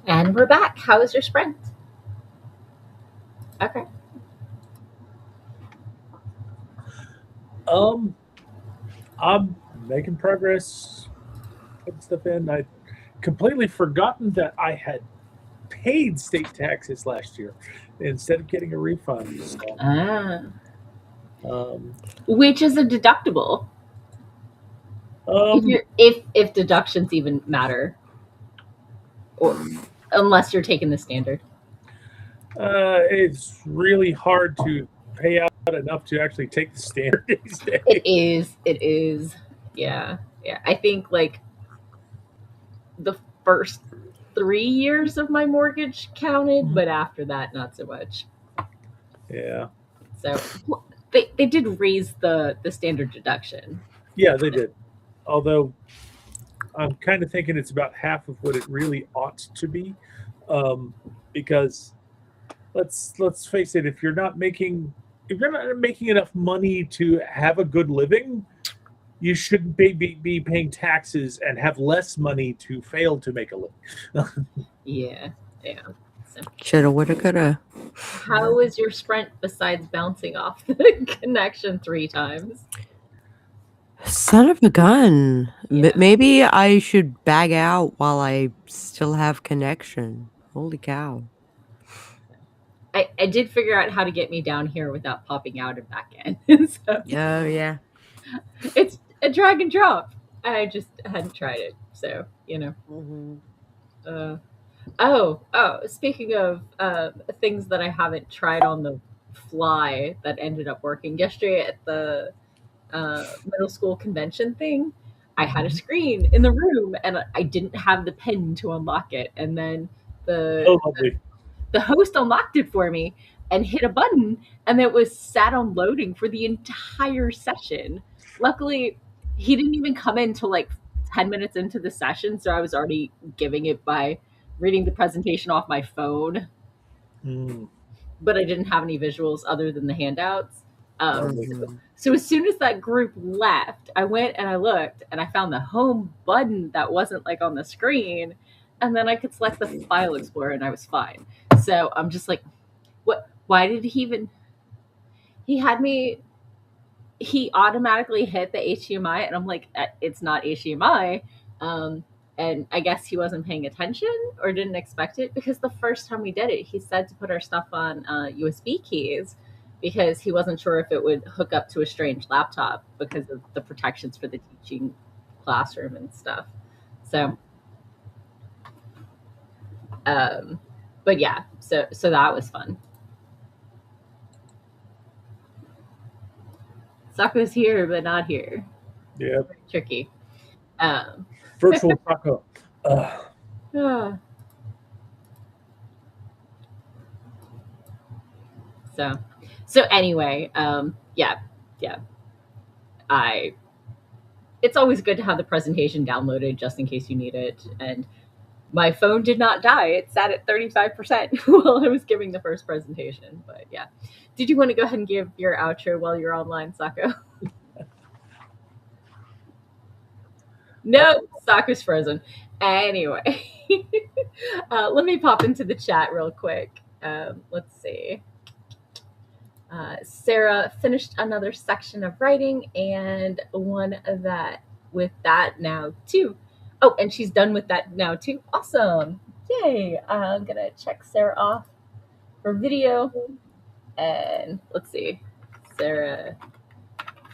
And we're back. How was your sprint? Okay. I'm making progress, putting stuff in. I'd completely forgotten that I had paid state taxes last year instead of getting a refund. So, Which is a deductible? If deductions even matter, or unless you're taking the standard. It's really hard to pay out enough to actually take the standard these days. It is. Yeah. I think like the first 3 years of my mortgage counted, but after that, not so much. Yeah. So they did raise the standard deduction. Yeah, they did. Although I'm kind of thinking it's about half of what it really ought to be, because let's face it, if you're not making enough money to have a good living, you shouldn't be paying taxes and have less money to fail to make a living. Yeah. So, shoulda, woulda, coulda. How was your sprint besides bouncing off the connection 3 times? Son of a gun. Yeah. Maybe I should bag out while I still have connection. Holy cow. I did figure out how to get me down here without popping out and back in. So, oh, yeah. It's a drag and drop. I just hadn't tried it. So, speaking of things that I haven't tried on the fly that ended up working. Yesterday at the middle school convention thing, I had a screen in the room and I didn't have the pin to unlock it. And then the host unlocked it for me and hit a button, and it was sat on loading for the entire session. Luckily, he didn't even come in till like 10 minutes into the session, so I was already giving it by reading the presentation off my phone. But I didn't have any visuals other than the handouts. So as soon as that group left, I went and I looked and I found the home button that wasn't like on the screen, and then I could select the file explorer and I was fine. So I'm just like, what? Why did he had me, he automatically hit the HDMI and I'm like, it's not HDMI. And I guess he wasn't paying attention or didn't expect it, because the first time we did it, he said to put our stuff on USB keys because he wasn't sure if it would hook up to a strange laptop because of the protections for the teaching classroom and stuff. So, but yeah, so that was fun. Sako's here, but not here. Yeah. Tricky. Virtual Sako. So anyway, yeah. It's always good to have the presentation downloaded just in case you need it. And my phone did not die. It sat at 35% while I was giving the first presentation. But yeah. Did you want to go ahead and give your outro while you're online, Sako? No, Sako's frozen. Anyway, let me pop into the chat real quick. Let's see. Sarah finished another section of writing and one of that with that now too. Oh, and she's done with that now too. Awesome. Yay. I'm going to check Sarah off for video. And let's see. Sarah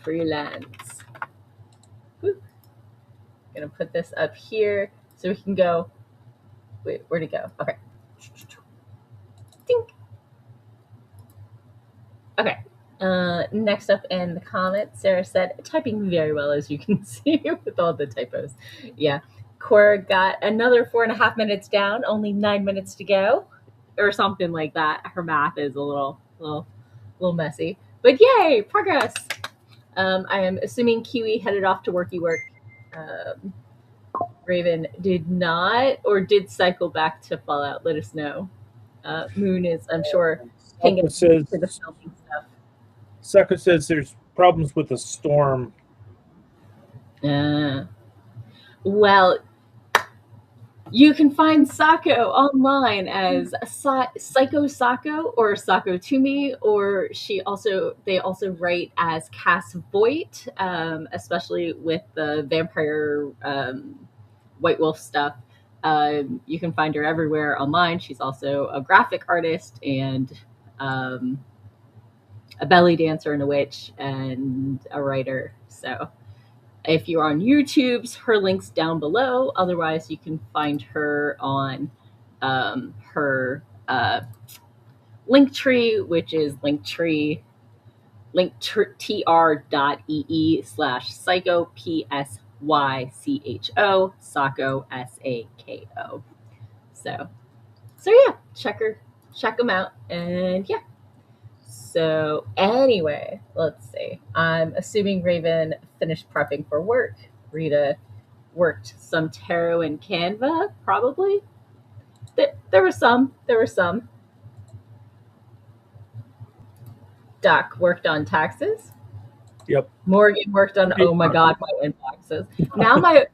freelance. Woo. Going to put this up here so we can go. Wait, where'd it go? Okay. Dink. Okay. Next up in the comments, Sarah said, typing very well, as you can see with all the typos. Yeah. Cora got another 4.5 minutes down, only 9 minutes to go, or something like that. Her math is a little messy, but yay, progress. I am assuming Kiwi headed off to worky work. Raven did not, or did cycle back to Fallout. Let us know. Moon is, I'm sure, paying attention to the filming stuff. Sako says there's problems with the storm. Well, You can find Sako online as Psycho Sako or Sako Tumi, or they also write as Cass Voit, especially with the vampire White Wolf stuff. You can find her everywhere online. She's also a graphic artist and a belly dancer and a witch and a writer. So if you're on YouTube's, her link's down below. Otherwise, you can find her on her Linktree, which is linktr.ee /psycho psycho Sako Sako. So yeah, check them out, and yeah. So anyway, let's see. I'm assuming Raven finished prepping for work. Rita worked some tarot and Canva, probably. There were some. Doc worked on taxes. Yep. Morgan worked on, oh my God, my inboxes. Now my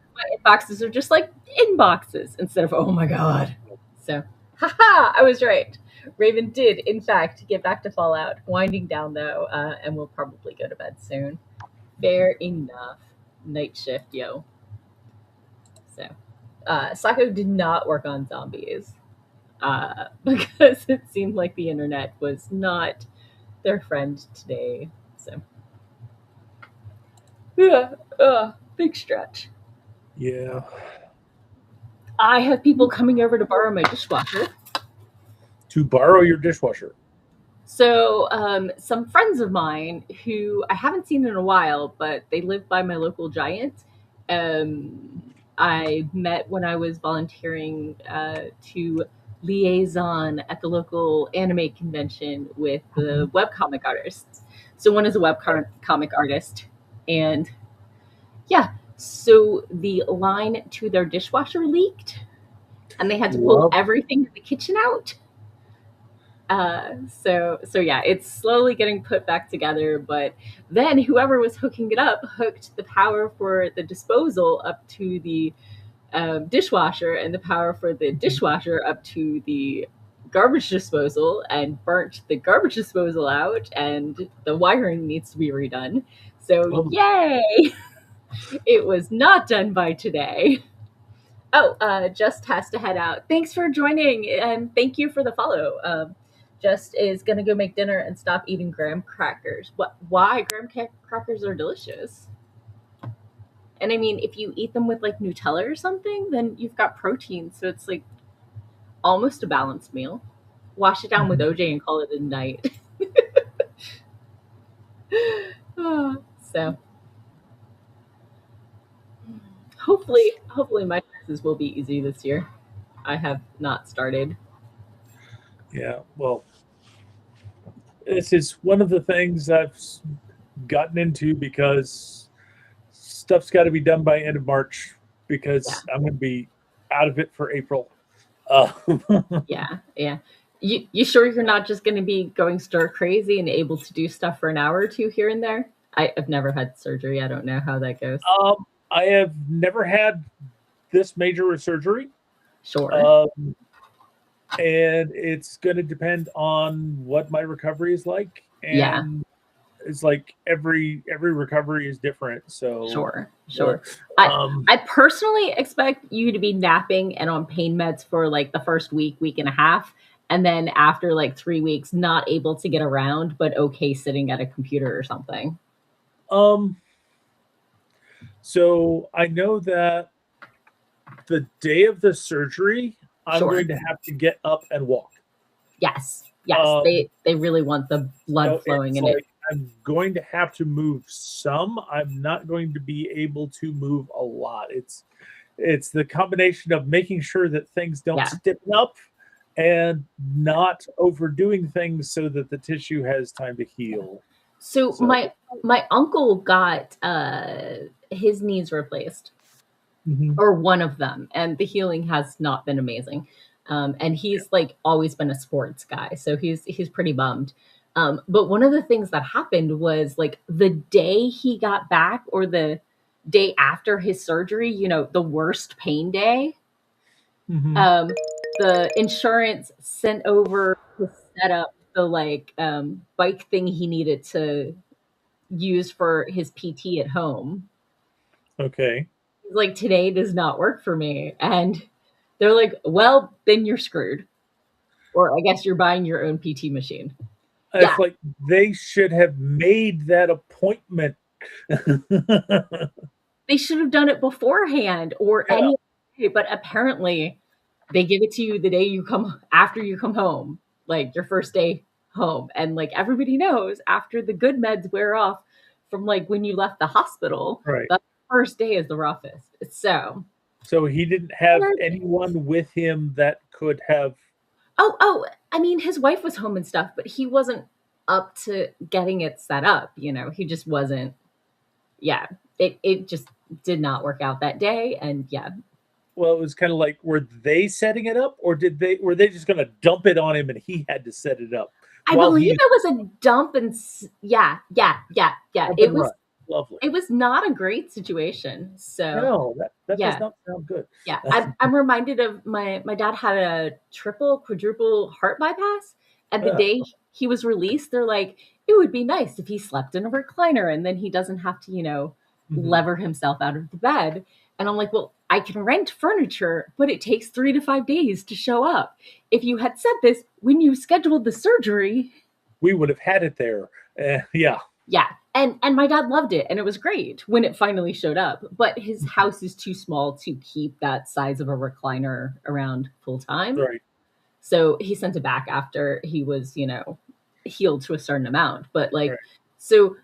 inboxes are just like inboxes instead of, oh my God. So, haha, I was right. Raven did, in fact, get back to Fallout. Winding down, though, and we'll probably go to bed soon. Fair enough. Night shift, yo. So, Sako did not work on zombies because it seemed like the internet was not their friend today. So, yeah, big stretch. Yeah. I have people coming over to borrow my dishwasher. To borrow your dishwasher. So some friends of mine who I haven't seen in a while, but they live by my local Giant. I met when I was volunteering to liaison at the local anime convention with the webcomic artists. So one is a webcomic artist, and yeah, so the line to their dishwasher leaked, and they had to pull everything in the kitchen out. So yeah, it's slowly getting put back together, but then whoever was hooking it up hooked the power for the disposal up to the dishwasher and the power for the dishwasher up to the garbage disposal and burnt the garbage disposal out, and the wiring needs to be redone. So yay! It was not done by today. Oh, Just has to head out. Thanks for joining, and thank you for the follow. Just is gonna go make dinner and stop eating graham crackers. What? Why? Graham crackers are delicious. And I mean, if you eat them with like Nutella or something, then you've got protein, so it's like almost a balanced meal. Wash it down with OJ and call it a night. So hopefully my taxes will be easy this year. I have not started. Yeah, well, this is one of the things I've gotten into because stuff's got to be done by end of March because I'm going to be out of it for April. Yeah. You sure you're not just going to be going stir crazy and able to do stuff for an hour or two here and there? I've never had surgery. I don't know how that goes. I have never had this major of surgery. Sure. And it's going to depend on what my recovery is like. And it's like every recovery is different. So sure. I personally expect you to be napping and on pain meds for like the first week and a half. And then after like 3 weeks, not able to get around, but okay sitting at a computer or something. So I know that the day of the surgery, I'm going to have to get up and walk. Yes. They really want the blood flowing in it. I'm going to have to move some. I'm not going to be able to move a lot. It's the combination of making sure that things don't stiffen up and not overdoing things so that the tissue has time to heal. So my uncle got his knees replaced, or one of them, and the healing has not been amazing. And he's like always been a sports guy, so he's pretty bummed. But one of the things that happened was like the day he got back, or the day after his surgery, the worst pain day, Um, the insurance sent over to set up the bike thing he needed to use for his PT at home. Okay. He's like, today does not work for me. And they're like, well, then you're screwed. Or I guess you're buying your own PT machine. It's like they should have made that appointment. They should have done it beforehand or any day, but apparently they give it to you the day you come after you come home, like your first day home. And like everybody knows, after the good meds wear off from like when you left the hospital, Right. the first day is the roughest. So he didn't have anyone with him that could have. Oh, I mean, his wife was home and stuff, but he wasn't up to getting it set up. He just wasn't. Yeah, it just did not work out that day, and yeah. Well, it was kind of like, were they setting it up, or were they just going to dump it on him and he had to set it up? I believe it was a dump, and yeah. It was lovely. It was not a great situation. So no, that does not sound good. Yeah, I'm reminded of my dad had a quadruple heart bypass, and the day he was released, they're like, it would be nice if he slept in a recliner, and then he doesn't have to, lever himself out of the bed. And I'm like, well, I can rent furniture, but it takes 3 to 5 days to show up. If you had said this when you scheduled the surgery, we would have had it there. Yeah. Yeah. And my dad loved it, and it was great when it finally showed up. But his house is too small to keep that size of a recliner around full time. Right. So he sent it back after he was, healed to a certain amount. But so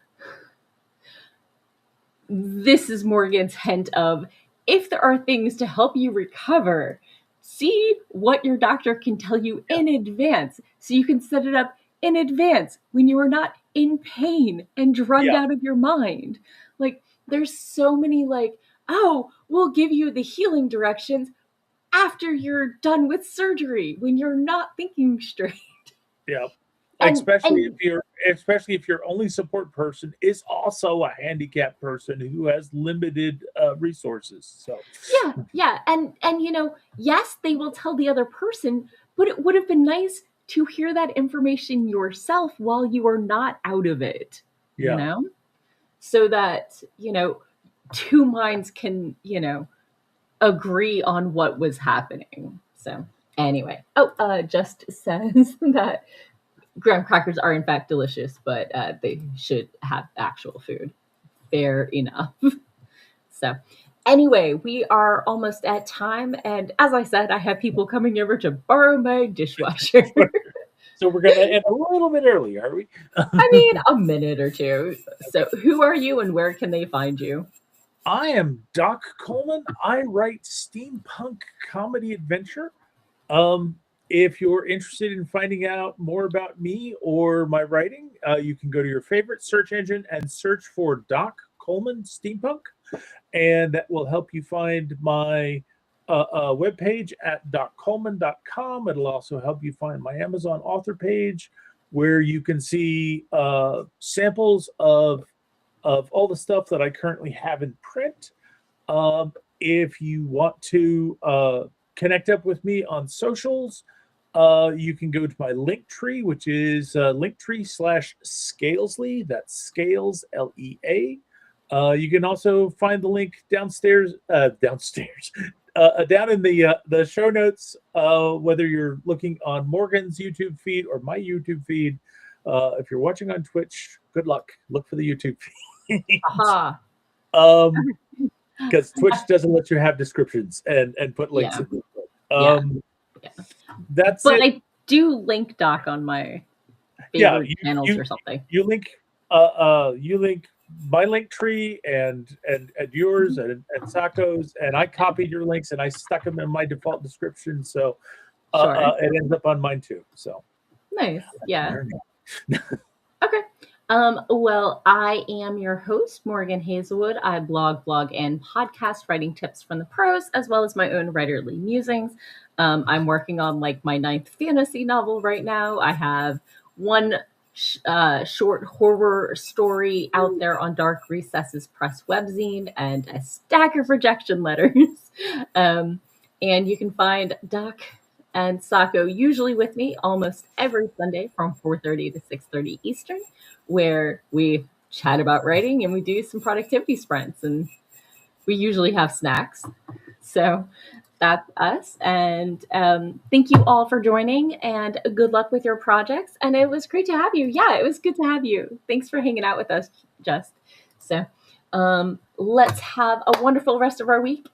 this is Morgan's hint of, if there are things to help you recover, see what your doctor can tell you in advance so you can set it up in advance when you are not in pain and drugged out of your mind. Like, there's so many oh, we'll give you the healing directions after you're done with surgery when you're not thinking straight. Yeah. Especially if your only support person is also a handicapped person who has limited resources. So yeah, and yes, they will tell the other person, but it would have been nice to hear that information yourself while you are not out of it. So that two minds can agree on what was happening. So anyway, just says that graham crackers are in fact delicious, but they should have actual food. Fair enough. So anyway, we are almost at time, and as I said, I have people coming over to borrow my dishwasher. So we're going to end a little bit early, are we? I mean, a minute or two. So who are you and where can they find you? I am Doc Coleman. I write steampunk comedy adventure. If you're interested in finding out more about me or my writing, you can go to your favorite search engine and search for Doc Coleman Steampunk, and that will help you find my webpage at doccoleman.com. It'll also help you find my Amazon author page, where you can see samples of all the stuff that I currently have in print. If you want to connect up with me on socials, you can go to my link tree, which is linktree/Scalesley. That's Scales, Lea. You can also find the link downstairs, down in the show notes, whether you're looking on Morgan's YouTube feed or my YouTube feed. If you're watching on Twitch, good luck. Look for the YouTube feed. Because Twitch doesn't let you have descriptions and put links in it. That's but it. I do link Doc on my favorite channels or something. You link my link tree and yours and Sako's, and I copied your links and I stuck them in my default description, so it ends up on mine too. So nice. Okay. Well, I am your host, Morgan Hazelwood. I blog, and podcast writing tips from the pros, as well as my own writerly musings. I'm working on my 9th fantasy novel right now. I have one short horror story out there on Dark Recesses Press webzine and a stack of rejection letters. And you can find Doc and Sako usually with me almost every Sunday from 4:30 to 6:30 Eastern, where we chat about writing and we do some productivity sprints, and we usually have snacks. So that's us. And thank you all for joining, and good luck with your projects. And it was great to have you. Yeah, it was good to have you. Thanks for hanging out with us, Just. So let's have a wonderful rest of our week.